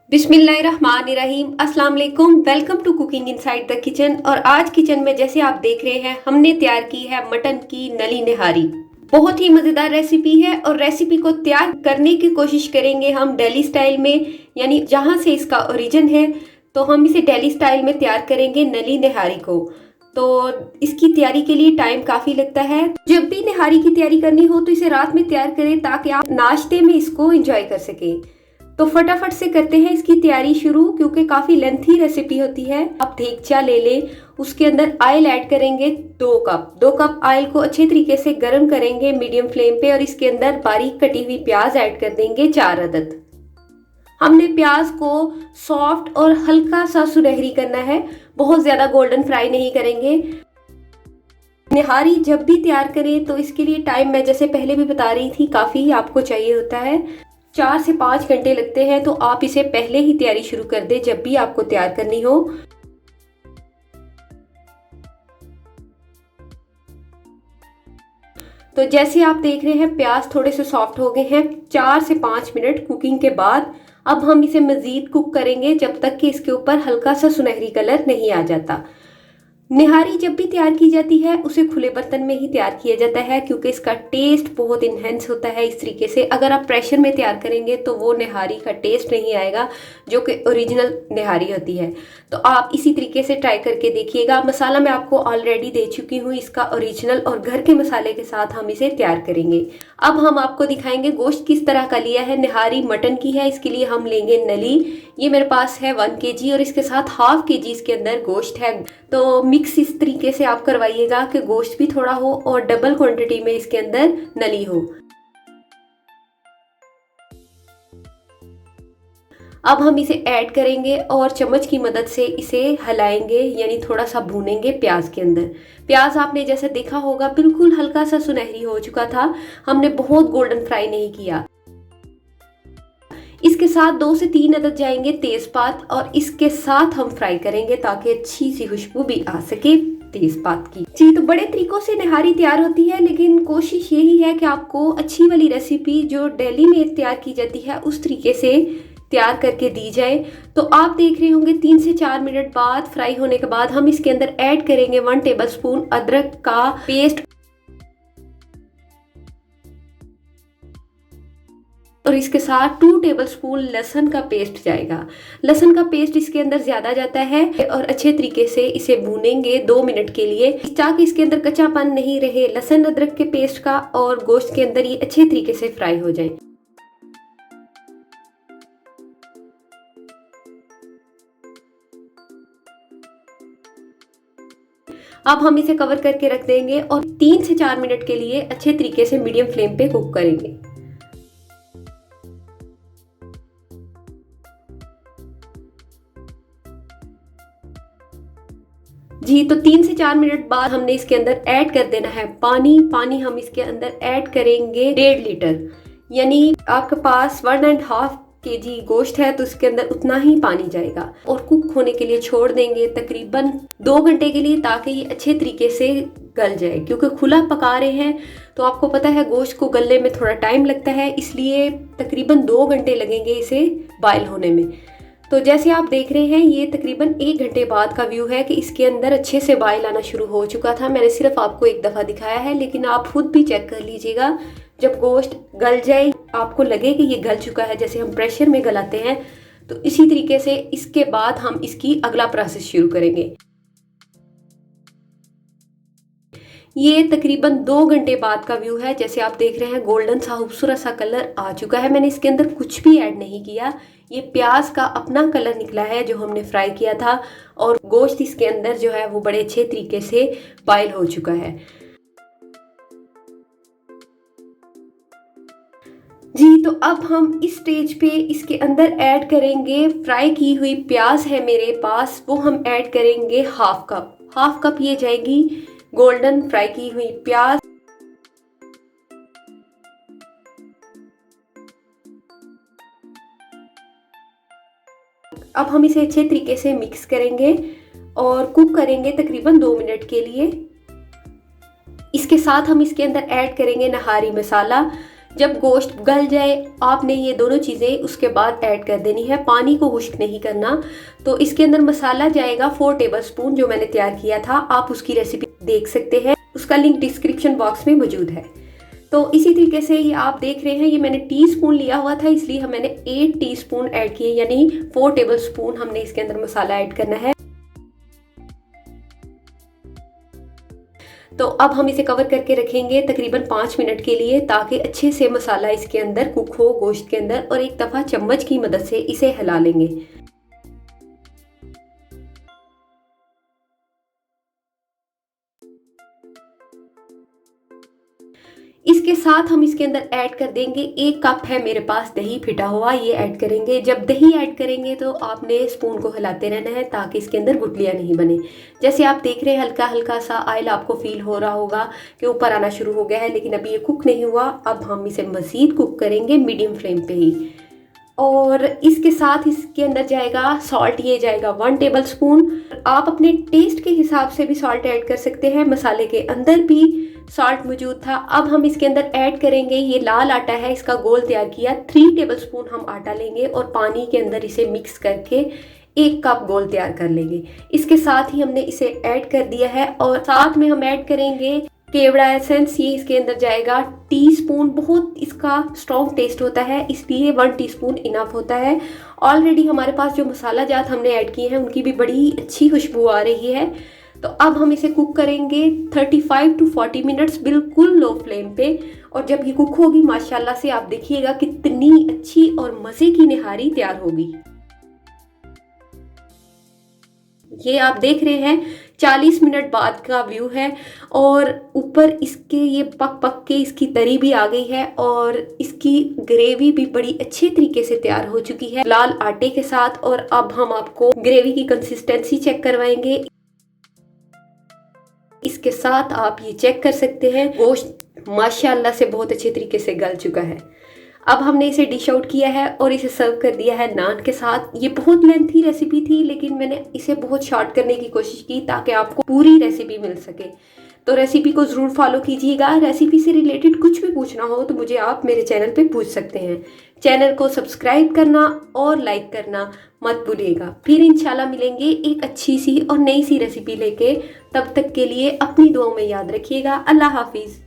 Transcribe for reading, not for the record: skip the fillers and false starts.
बिस्मिल्लाहिर्रहमानिर्रहीम। अस्सलाम वालेकुम। Welcome to cooking inside the kitchen. और आज किचन में जैसे आप देख रहे हैं हमने तैयार की है मटन की नली निहारी। बहुत ही मज़ेदार रेसिपी है और रेसिपी को तैयार करने की कोशिश करेंगे हम दिल्ली स्टाइल में, यानी जहां से इसका ओरिजिन है। तो हम इसे दिल्ली स्टाइल में तैयार करेंगे नली निहारी को। तो इसकी तैयारी के लिए टाइम काफ़ी लगता है। जब भी निहारी की तैयारी करनी हो तो इसे रात में तैयार करें ताकि आप नाश्ते में इसको एंजॉय कर सकें। तो फटाफट से करते हैं इसकी तैयारी शुरू, क्योंकि काफ़ी लेंथी रेसिपी होती है। आप देगचा ले लें, उसके अंदर ऑयल ऐड करेंगे 2 कप ऑयल को अच्छे तरीके से गर्म करेंगे मीडियम फ्लेम पे। और इसके अंदर बारीक कटी हुई प्याज ऐड कर देंगे 4 अदद। हमने प्याज को सॉफ्ट और हल्का सा सुनहरी करना है, बहुत ज़्यादा गोल्डन फ्राई नहीं करेंगे। निहारी जब भी तैयार करें तो इसके लिए टाइम मैं जैसे पहले भी बता रही थी काफ़ी आपको चाहिए होता है। 4 से 5 घंटे लगते हैं। तो आप इसे पहले ही तैयारी शुरू कर दें जब भी आपको तैयार करनी हो। तो जैसे आप देख रहे हैं प्याज थोड़े से सॉफ्ट हो गए हैं। 4 से 5 मिनट कुकिंग के बाद अब हम इसे मज़ीद कुक करेंगे जब तक कि इसके ऊपर हल्का सा सुनहरी कलर नहीं आ जाता। निहारी जब भी तैयार की जाती है उसे खुले बर्तन में ही तैयार किया जाता है, क्योंकि इसका टेस्ट बहुत इन्हेंस होता है इस तरीके से। अगर आप प्रेशर में तैयार करेंगे तो वो निहारी का टेस्ट नहीं आएगा जो कि ओरिजिनल निहारी होती है। तो आप इसी तरीके से ट्राई करके देखिएगा। मसाला मैं आपको ऑलरेडी दे चुकी हूँ, इसका ओरिजिनल और घर के मसाले के साथ हम इसे तैयार करेंगे। अब हम आपको दिखाएंगे गोश्त किस तरह का लिया है। निहारी मटन की है, इसके लिए हम लेंगे नली। ये मेरे पास है 1 kg और इसके साथ ½ kg इसके अंदर गोश्त है। तो मिक्स इस तरीके से आप करवाइएगा कि गोश्त भी थोड़ा हो और डबल क्वांटिटी में इसके अंदर नली हो। अब हम इसे ऐड करेंगे और चम्मच की मदद से इसे हिलाएंगे, यानी थोड़ा सा भूनेंगे प्याज के अंदर। प्याज आपने जैसे देखा होगा बिल्कुल हल्का सा सुनहरी हो चुका था, हमने बहुत गोल्डन फ्राई नहीं किया। इसके साथ 2 से 3 अदद जाएंगे तेजपात और इसके साथ हम फ्राई करेंगे ताकि अच्छी सी खुशबू भी आ सके तेजपात की। जी, तो बड़े तरीकों से निहारी तैयार होती है, लेकिन कोशिश यही है कि आपको अच्छी वाली रेसिपी जो दिल्ली में तैयार की जाती है उस तरीके से तैयार करके दी जाए। तो आप देख रहे होंगे 3 से 4 मिनट बाद फ्राई होने के बाद हम इसके अंदर ऐड करेंगे 1 टेबलस्पून अदरक का पेस्ट और इसके साथ 2 टेबलस्पून लहसुन का पेस्ट जाएगा। लहसुन का पेस्ट इसके अंदर ज़्यादा जाता है और अच्छे तरीके से इसे भूनेंगे 2 मिनट के लिए, ताकि इसके अंदर कच्चापन नहीं रहे लहसुन अदरक के पेस्ट का, और गोश्त के अंदर ये अच्छे तरीके से फ्राई हो जाए। अब हम इसे कवर करके रख देंगे और 3 से 4 मिनट के लिए अच्छे तरीके से मीडियम फ्लेम पे कुक करेंगे। जी, तो 3 से 4 मिनट बाद हमने इसके अंदर ऐड कर देना है पानी हम इसके अंदर ऐड करेंगे 1.5 लीटर, यानी आपके पास 1.5 kg गोश्त है तो इसके अंदर उतना ही पानी जाएगा। और कुक होने के लिए छोड़ देंगे तकरीबन 2 घंटे के लिए, ताकि ये अच्छे तरीके से गल जाए। क्योंकि खुला पका रहे हैं तो आपको पता है गोश्त को गलने में थोड़ा टाइम लगता है, इसलिए तकरीबन 2 घंटे लगेंगे इसे बॉयल होने में। तो जैसे आप देख रहे हैं ये तकरीबन 1 घंटे बाद का व्यू है कि इसके अंदर अच्छे से बॉयल आना शुरू हो चुका था। मैंने सिर्फ आपको एक दफ़ा दिखाया है, लेकिन आप खुद भी चेक कर लीजिएगा। जब गोश्त गल जाए आपको लगे कि ये गल चुका है, जैसे हम प्रेशर में गलाते हैं, तो इसी तरीके से इसके बाद हम इसकी अगला प्रोसेस शुरू करेंगे। ये तकरीबन 2 घंटे बाद का व्यू है। जैसे आप देख रहे हैं गोल्डन सा खूबसूरत सा कलर आ चुका है। मैंने इसके अंदर कुछ भी ऐड नहीं किया, ये प्याज का अपना कलर निकला है जो हमने फ्राई किया था, और गोश्त इसके अंदर जो है वो बड़े अच्छे तरीके से बॉयल हो चुका है। जी, तो अब हम इस स्टेज पे इसके अंदर ऐड करेंगे फ्राई की हुई प्याज है मेरे पास, वो हम ऐड करेंगे हाफ कप ये जाएगी गोल्डन फ्राई की हुई प्याज। अब हम इसे अच्छे तरीके से मिक्स करेंगे और कुक करेंगे तकरीबन 2 मिनट के लिए। इसके साथ हम इसके अंदर ऐड करेंगे नहारी मसाला। जब गोश्त गल जाए आपने ये दोनों चीज़ें उसके बाद ऐड कर देनी है, पानी को खुश्क नहीं करना। तो इसके अंदर मसाला जाएगा 4 टेबलस्पून जो मैंने तैयार किया था, आप उसकी रेसिपी देख सकते हैं, उसका लिंक डिस्क्रिप्शन बॉक्स में मौजूद है। तो इसी तरीके से ये आप देख रहे हैं, ये मैंने टीस्पून लिया हुआ था इसलिए मैंने 8 टीस्पून ऐड किए, यानी 4 टेबलस्पून हमने इसके अंदर मसाला ऐड करना है। तो अब हम इसे कवर करके रखेंगे तकरीबन 5 मिनट के लिए, ताकि अच्छे से मसाला इसके अंदर कुक हो गोश्त के अंदर, और एक दफ़ा चम्मच की मदद से इसे हिला लेंगे। इसके साथ हम इसके अंदर ऐड कर देंगे 1 कप है मेरे पास दही फिटा हुआ, ये ऐड करेंगे। जब दही ऐड करेंगे तो आपने स्पून को हिलाते रहना है ताकि इसके अंदर गुठलियाँ नहीं बने। जैसे आप देख रहे हैं हल्का हल्का सा ऑयल आपको फील हो रहा होगा कि ऊपर आना शुरू हो गया है, लेकिन अभी ये कुक नहीं हुआ। अब हम इसे मज़ीद कुक करेंगे मीडियम फ्लेम पे ही। और इसके साथ इसके अंदर जाएगा सॉल्ट, ये जाएगा 1 टेबलस्पून। आप अपने टेस्ट के हिसाब से भी सॉल्ट ऐड कर सकते हैं, मसाले के अंदर भी सॉल्ट मौजूद था। अब हम इसके अंदर ऐड करेंगे, ये लाल आटा है, इसका गोल तैयार किया, 3 टेबलस्पून हम आटा लेंगे और पानी के अंदर इसे मिक्स करके 1 कप गोल तैयार कर लेंगे। इसके साथ ही हमने इसे ऐड कर दिया है, और साथ में हम ऐड करेंगे केवड़ा एसेंस, ये इसके अंदर जाएगा टीस्पून। बहुत इसका स्ट्रॉन्ग टेस्ट होता है इसलिए 1 टीस्पून इनफ होता है। ऑलरेडी हमारे पास जो मसाला जात हमने ऐड किए हैं उनकी भी बड़ी अच्छी खुशबू आ रही है। तो अब हम इसे कुक करेंगे 35 to 40 मिनट्स बिल्कुल लो फ्लेम पे। और जब ये कुक होगी माशाल्लाह से आप देखिएगा कितनी अच्छी और मज़े की निहारी तैयार होगी। ये आप देख रहे हैं 40 मिनट बाद का व्यू है, और ऊपर इसके ये पक पक के इसकी तरी भी आ गई है, और इसकी ग्रेवी भी बड़ी अच्छे तरीके से तैयार हो चुकी है लाल आटे के साथ। और अब हम आपको ग्रेवी की कंसिस्टेंसी चेक करवाएंगे। इसके साथ आप ये चेक कर सकते हैं गोश्त माशाल्लाह से बहुत अच्छे तरीके से गल चुका है। अब हमने इसे डिश आउट किया है और इसे सर्व कर दिया है नान के साथ। ये बहुत लेंथी रेसिपी थी, लेकिन मैंने इसे बहुत शॉर्ट करने की कोशिश की ताकि आपको पूरी रेसिपी मिल सके। तो रेसिपी को ज़रूर फॉलो कीजिएगा। रेसिपी से रिलेटेड कुछ भी पूछना हो तो मुझे आप मेरे चैनल पे पूछ सकते हैं। चैनल को सब्सक्राइब करना और लाइक करना मत भूलिएगा। फिर इंशाल्लाह मिलेंगे एक अच्छी सी और नई सी रेसिपी लेके। तब तक के लिए अपनी दुआओं में याद रखिएगा। अल्लाह हाफिज़।